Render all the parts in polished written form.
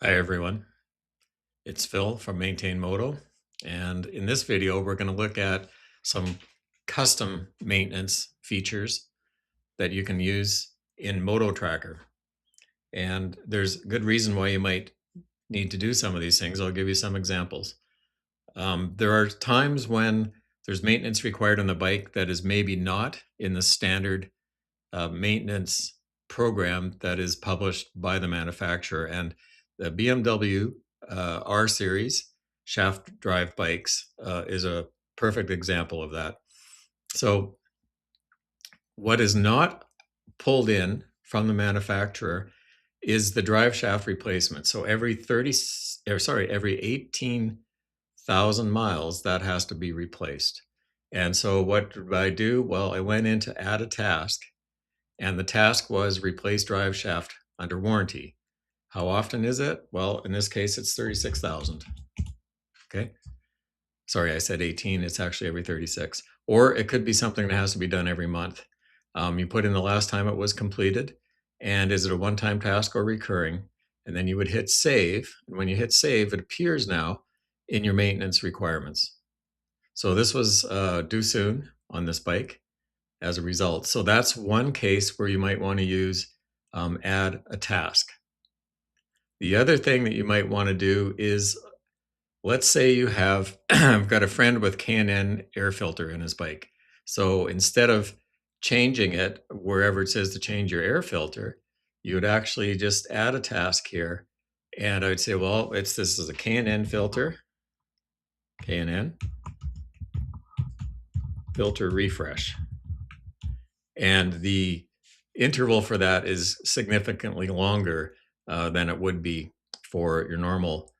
Hi everyone, it's Phil from Maintain Moto, and in this video we're going to look at some custom maintenance features that you can use in Moto Tracker. And there's good reason why you might need to do some of these things. I'll give you some examples. There are times when there's maintenance required on the bike that is maybe not in the standard maintenance program that is published by the manufacturer. And the BMW R series shaft drive bikes is a perfect example of that. So what is not pulled in from the manufacturer is the drive shaft replacement. So every 18,000 miles that has to be replaced. And so what did I do? Well, I went in to add a task, and the task was replace drive shaft under warranty. How often is it? Well, in this case, it's 36,000. Okay. Sorry, I said 18. It's actually every 36. Or it could be something that has to be done every month. You put in the last time it was completed, and is it a one-time task or recurring? And then you would hit save. And when you hit save, it appears now in your maintenance requirements. So this was due soon on this bike as a result. So that's one case where you might want to use add a task. The other thing that you might want to do is, let's say you have I've got a friend with K&N air filter in his bike. So instead of changing it wherever it says to change your air filter, you would actually just add a task here. And I would say, well, this is a K&N filter, K&N filter refresh. And the interval for that is significantly longer than it would be for your normal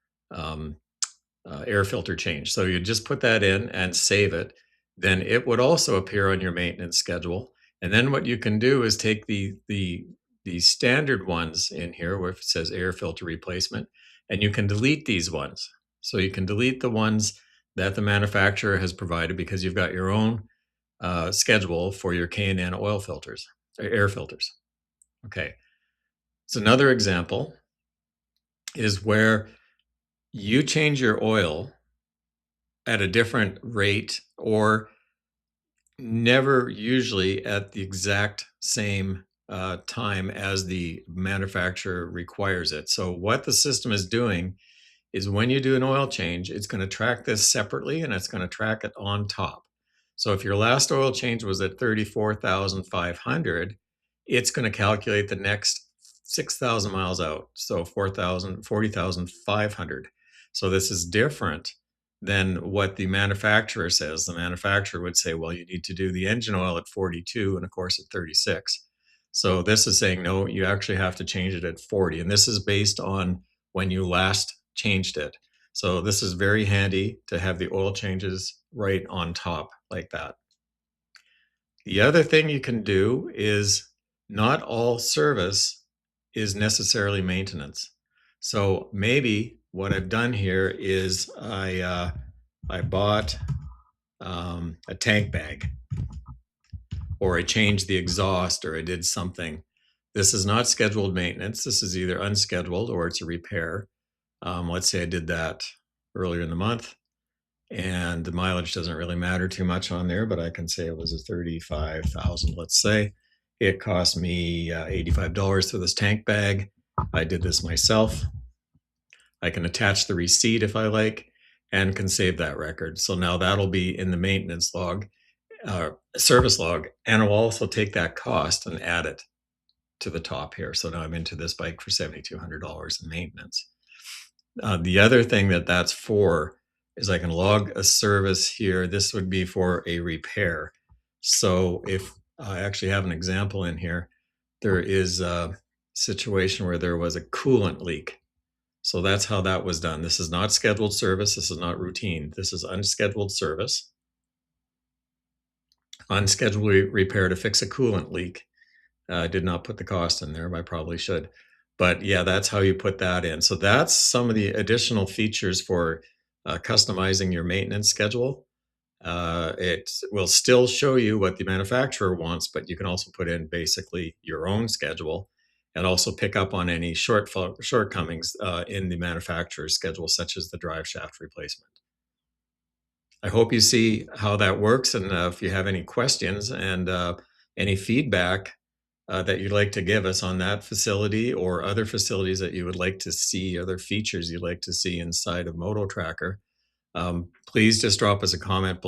air filter change. So you just put that in and save it. Then it would also appear on your maintenance schedule. And then what you can do is take the standard ones in here where it says air filter replacement, and you can delete these ones. So you can delete the ones that the manufacturer has provided because you've got your own schedule for your K&N oil filters, or air filters. Okay. So another example is where you change your oil at a different rate, or never usually at the exact same time as the manufacturer requires it. So what the system is doing is when you do an oil change, it's going to track this separately and it's going to track it on top. So if your last oil change was at 34,500, it's going to calculate the next 6,000 miles out. So 40,500. So this is different than what the manufacturer says. The manufacturer would say, well, you need to do the engine oil at 42 and of course at 36. So this is saying, no, you actually have to change it at 40. And this is based on when you last changed it. So this is very handy to have the oil changes right on top like that. The other thing you can do is not all service is necessarily maintenance. So maybe what I've done here is I bought a tank bag, or I changed the exhaust, or I did something. This is not scheduled maintenance. This is either unscheduled or it's a repair. Let's say I did that earlier in the month, and the mileage doesn't really matter too much on there, but I can say it was a 35,000, let's say. It cost me $85 for this tank bag. I did this myself. I can attach the receipt if I like, and can save that record. So now that'll be in the maintenance log, service log, and I'll also take that cost and add it to the top here. So now I'm into this bike for $7,200 in maintenance. The other thing that's for is I can log a service here. This would be for a repair. So if I actually have an example in here, there is a situation where there was a coolant leak. So that's how that was done. This is not scheduled service. This is not routine. This is unscheduled service. Unscheduled repair to fix a coolant leak. I did not put the cost in there, but I probably should. But yeah, that's how you put that in. So that's some of the additional features for customizing your maintenance schedule. It will still show you what the manufacturer wants, but you can also put in basically your own schedule. and also pick up on any shortcomings in the manufacturer's schedule, such as the drive shaft replacement. I hope you see how that works, and if you have any questions and any feedback that you'd like to give us on that facility or other facilities that you would like to see, other features you'd like to see inside of Moto Tracker, please just drop us a comment